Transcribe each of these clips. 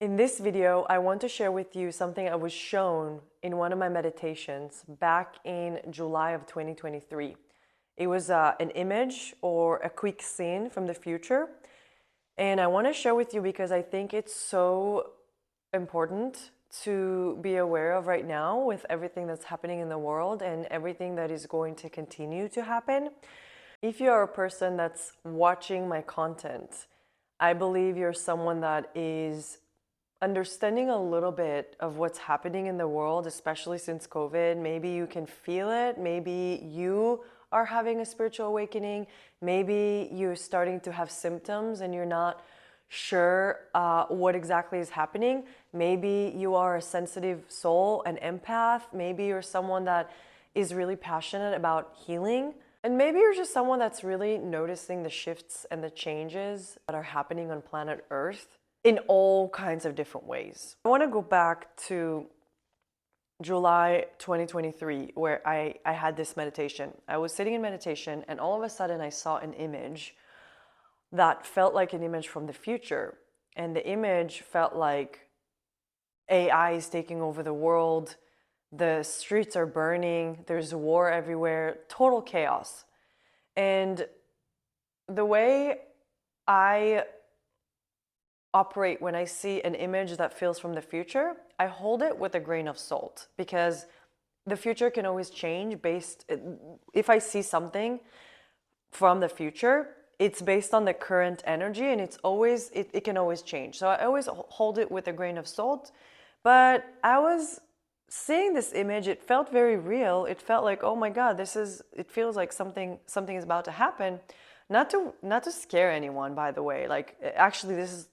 In this video, I want to share with you something I was shown in one of my meditations back in July of 2023. It was an image or a quick scene from the future. And I want to share with you because I think it's so important to be aware of right now with everything that's happening in the world and everything that is going to continue to happen. If you are a person that's watching my content, I believe you're someone that is understanding a little bit of what's happening in the world, especially since COVID. Maybe you can feel it. Maybe you are having a spiritual awakening. Maybe you're starting to have symptoms and you're not sure what exactly is happening. Maybe you are a sensitive soul, an empath. Maybe you're someone that is really passionate about healing. And maybe you're just someone that's really noticing the shifts and the changes that are happening on planet Earth in all kinds of different ways. I want to go back to July 2023, where I had this meditation. I was sitting in meditation, and all of a sudden I saw an image that felt like an image from the future. And the image felt like AI is taking over the world, the streets are burning, there's war everywhere, total chaos. And the way I operate when I see an image that feels from the future, I hold it with a grain of salt, because the future can always change if I see something from the future, it's based on the current energy, and it can always change. So I always hold it with a grain of salt. But I was seeing this image, it felt very real. It felt like, oh my God, it feels like something is about to happen. Not to scare anyone, by the way. Like, actually, this is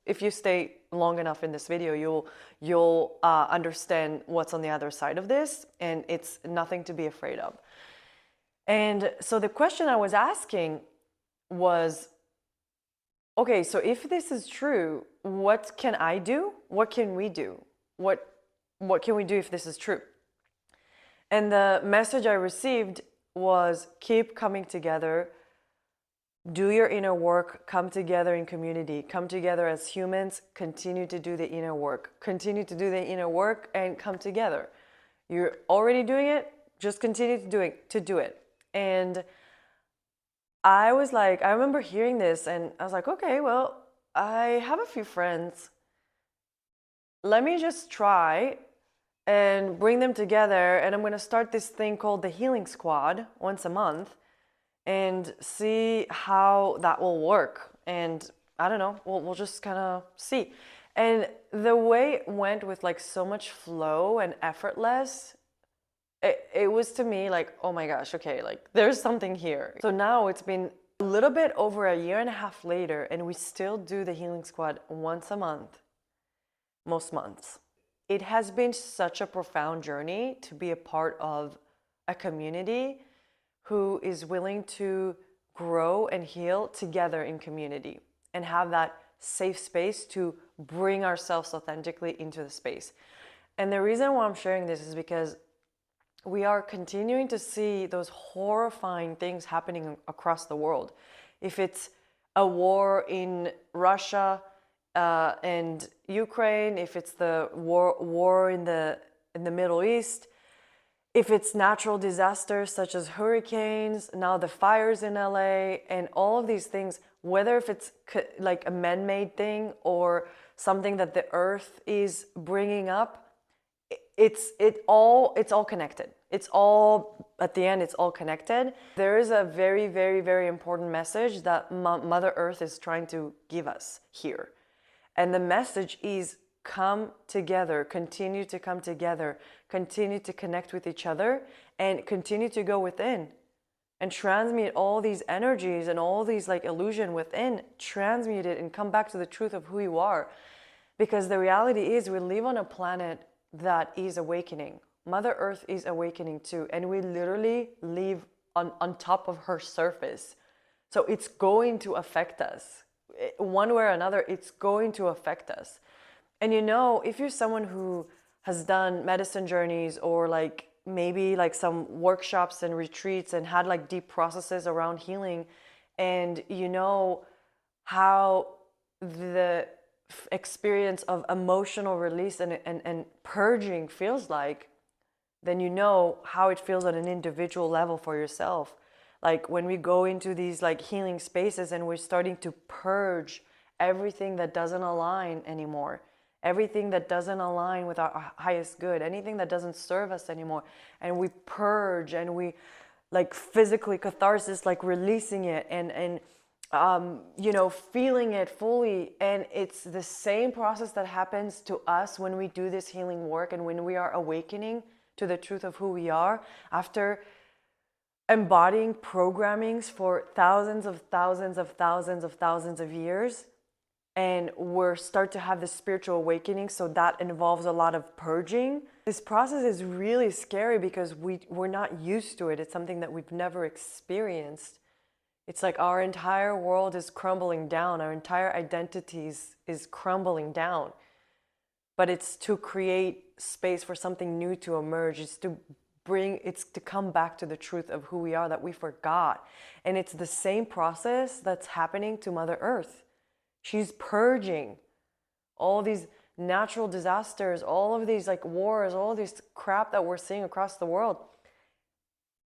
if you stay long enough in this video, you'll understand what's on the other side of this, and it's nothing to be afraid of. And so the question I was asking was, okay, so if this is true, what can I do? What can we do? What can we do if this is true? And the message I received was, keep coming together. Do your inner work, come together in community, come together as humans, continue to do the inner work, continue to do the inner work and come together. You're already doing it, just continue to do it. And I was like, I remember hearing this and I was like, okay, well, I have a few friends. Let me just try and bring them together, and I'm going to start this thing called the Healing Squad once a month and see how that will work. And I don't know, we'll just kind of see. And the way it went with like so much flow and effortless, it was to me like, oh my gosh, okay, like there's something here. So now it's been a little bit over a year and a half later, and we still do the Healing Squad once a month, most months. It has been such a profound journey to be a part of a community who is willing to grow and heal together in community and have that safe space to bring ourselves authentically into the space. And the reason why I'm sharing this is because we are continuing to see those horrifying things happening across the world. If it's a war in Russia and Ukraine, if it's the war in the Middle East, if it's natural disasters such as hurricanes, now the fires in LA, and all of these things, whether if it's like a man-made thing or something that the earth is bringing up, it's all connected. It's all, at the end, it's all connected. There is a very, very, very important message that Mother Earth is trying to give us here. And the message is, come together, continue to come together, continue to connect with each other, and continue to go within and transmute all these energies and all these like illusion within, transmute it and come back to the truth of who you are. Because the reality is, we live on a planet that is awakening. Mother Earth is awakening too, and we literally live on top of her surface. So it's going to affect us. One way or another, it's going to affect us. And you know, if you're someone who has done medicine journeys or like maybe like some workshops and retreats and had like deep processes around healing, and you know how the experience of emotional release and purging feels like, then you know how it feels on an individual level for yourself. Like when we go into these like healing spaces and we're starting to purge everything that doesn't align anymore, everything that doesn't align with our highest good, anything that doesn't serve us anymore, and we purge and we like physically catharsis, like releasing it and feeling it fully. And it's the same process that happens to us when we do this healing work and when we are awakening to the truth of who we are after embodying programmings for thousands of thousands of thousands of thousands of years. And we're start to have this spiritual awakening, so that involves a lot of purging. This process is really scary because we're not used to it. It's something that we've never experienced. It's like our entire world is crumbling down, our entire identities is crumbling down. But it's to create space for something new to emerge. It's to come back to the truth of who we are that we forgot. And it's the same process that's happening to Mother Earth. She's purging all these natural disasters, all of these like wars, all of this crap that we're seeing across the world.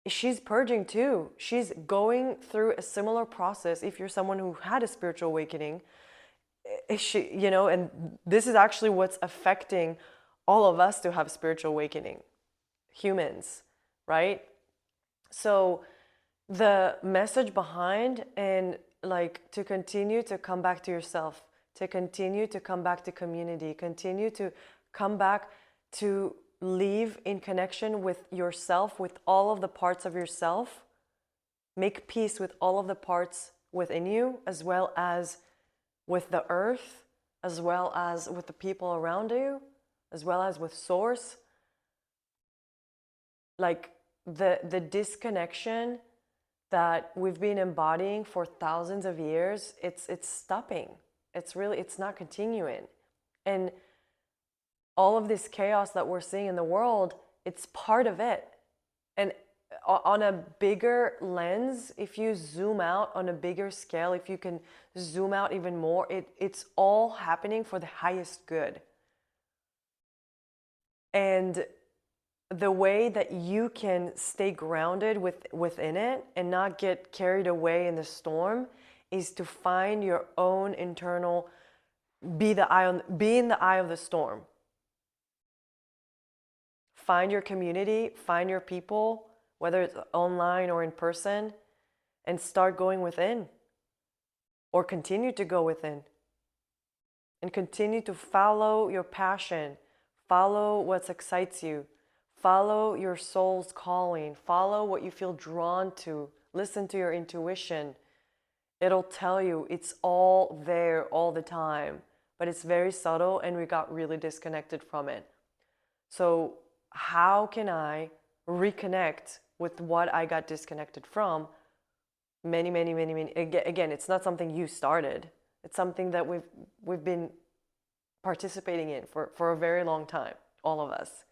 She's purging too. She's going through a similar process. If you're someone who had a spiritual awakening, and this is actually what's affecting all of us to have spiritual awakening, humans, right? So the message behind, and like to continue to come back to yourself, to continue to come back to community, continue to come back to live in connection with yourself, with all of the parts of yourself, make peace with all of the parts within you, as well as with the earth, as well as with the people around you, as well as with source. Like the disconnection that we've been embodying for thousands of years, it's stopping. It's not continuing. And all of this chaos that we're seeing in the world, it's part of it. And on a bigger lens, if you zoom out on a bigger scale, if you can zoom out even more, it's all happening for the highest good. And the way that you can stay grounded within it and not get carried away in the storm is to find your own internal, be in the eye of the storm. Find your community, find your people, whether it's online or in person, and start going within, or continue to go within, and continue to follow your passion, follow what excites you, follow your soul's calling, follow what you feel drawn to, listen to your intuition. It'll tell you. It's all there all the time, but it's very subtle and we got really disconnected from it. So how can I reconnect with what I got disconnected from? Many. Again, it's not something you started. It's something that we've been participating in for a very long time, all of us.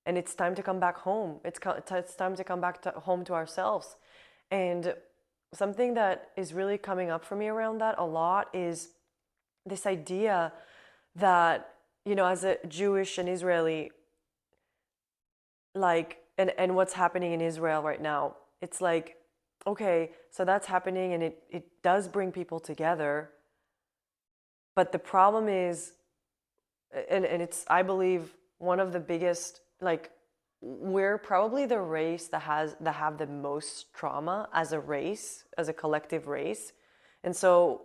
And it's time to come back home. It's time to come back home to ourselves. And something that is really coming up for me around that a lot is this idea that, as a Jewish and Israeli, like, and what's happening in Israel right now, it's like, okay, so that's happening and it does bring people together. But the problem is, and it's, I believe, one of the biggest, like, we're probably the race that have the most trauma as a race, as a collective race. And so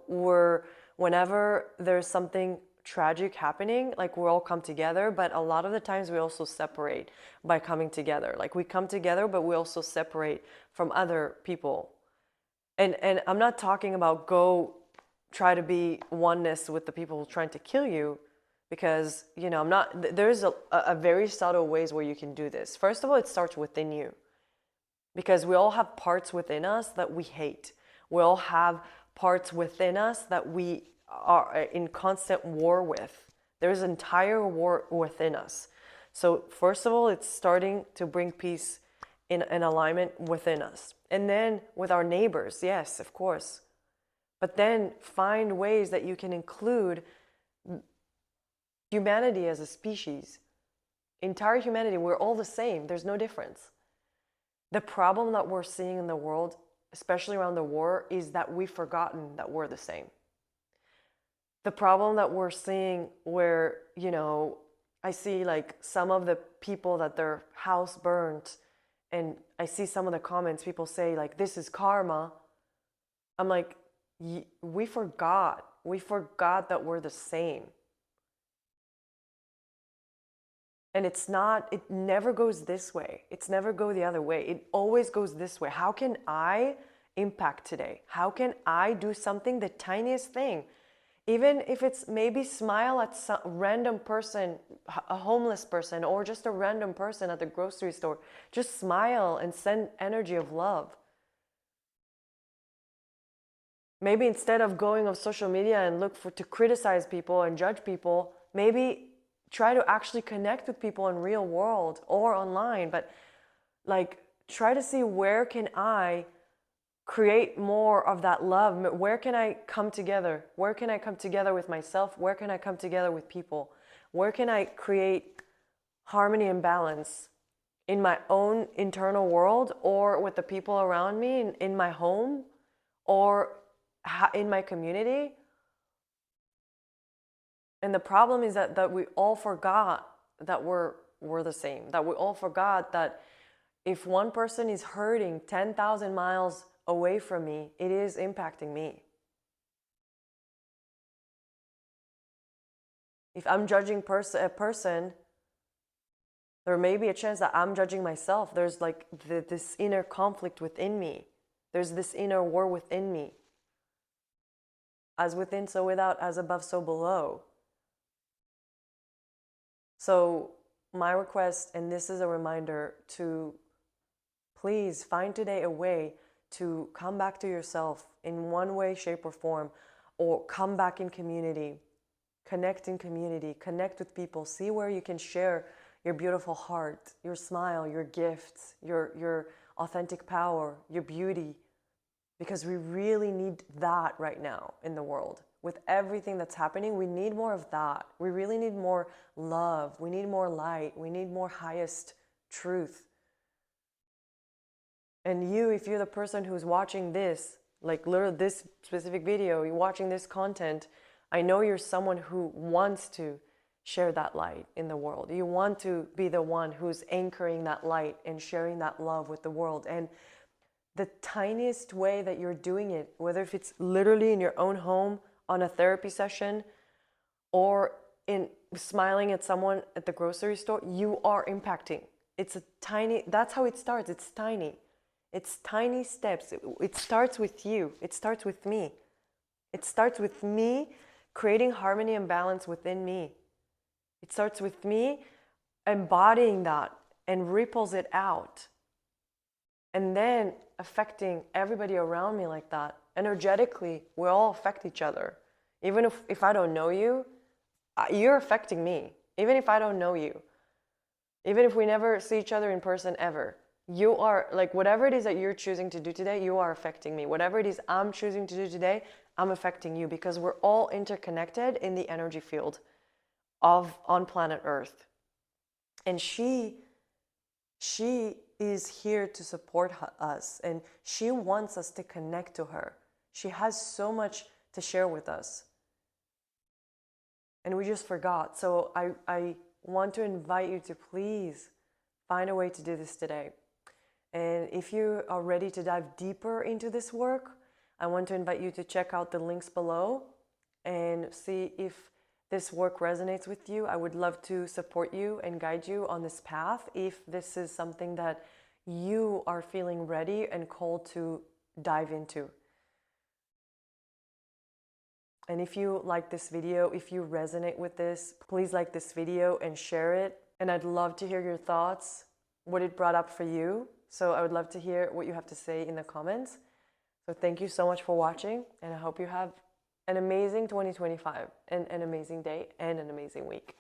whenever there's something tragic happening, like, we all come together, but a lot of the times we also separate by coming together. Like, we come together, but we also separate from other people. And I'm not talking about go try to be oneness with the people trying to kill you, because, I'm not, there's a very subtle ways where you can do this. First of all, it starts within you, because we all have parts within us that we hate. We all have parts within us that we are in constant war with. There's an entire war within us. So first of all, it's starting to bring peace in alignment within us. And then with our neighbors, yes, of course. But then find ways that you can include humanity as a species, entire humanity, we're all the same. There's no difference. The problem that we're seeing in the world, especially around the war, is that we've forgotten that we're the same. The problem that we're seeing where, I see like some of the people that their house burnt, and I see some of the comments, people say like, this is karma. I'm like, we forgot that we're the same. And it never goes this way. It's never go the other way. It always goes this way. How can I impact today? How can I do something, the tiniest thing? Even if it's maybe smile at some random person, a homeless person, or just a random person at the grocery store. Just smile and send energy of love. Maybe instead of going on social media and to criticize people and judge people, maybe try to actually connect with people in real world or online, but like try to see where can I create more of that love. Where can I come together? Where can I come together with myself? Where can I come together with people? Where can I create harmony and balance in my own internal world, or with the people around me in my home, or in my community? And the problem is that we all forgot that we're the same, that we all forgot that if one person is hurting 10,000 miles away from me, it is impacting me. If I'm judging a person, there may be a chance that I'm judging myself. There's like this inner conflict within me. There's this inner war within me. As within, so without, as above, so below. So my request, and this is a reminder, to please find today a way to come back to yourself in one way, shape, or form, or come back in community, connect in community, connect with people, see where you can share your beautiful heart, your smile, your gifts, your authentic power, your beauty, because we really need that right now in the world. With everything that's happening, we need more of that. We really need more love. We need more light. We need more highest truth. And if you're the person who's watching this, like literally this specific video, you're watching this content, I know you're someone who wants to share that light in the world. You want to be the one who's anchoring that light and sharing that love with the world. And the tiniest way that you're doing it, whether if it's literally in your own home on a therapy session, or in smiling at someone at the grocery store, you are impacting. It's that's how it starts. It's tiny. It's tiny steps. It starts with you. It starts with me. It starts with me creating harmony and balance within me. It starts with me embodying that and ripples it out. And then affecting everybody around me like that. Energetically, we all affect each other. Even if I don't know you, you're affecting me. Even if I don't know you. Even if we never see each other in person ever. You are, like, whatever it is that you're choosing to do today, you are affecting me. Whatever it is I'm choosing to do today, I'm affecting you, because we're all interconnected in the energy field on planet Earth. And she is here to support us, and she wants us to connect to her. She has so much to share with us. And we just forgot. So I want to invite you to please find a way to do this today. And if you are ready to dive deeper into this work, I want to invite you to check out the links below and see if this work resonates with you. I would love to support you and guide you on this path if this is something that you are feeling ready and called to dive into. And if you like this video, if you resonate with this, please like this video and share it. And I'd love to hear your thoughts, what it brought up for you. So I would love to hear what you have to say in the comments. So thank you so much for watching, and I hope you have an amazing 2025 and an amazing day and an amazing week.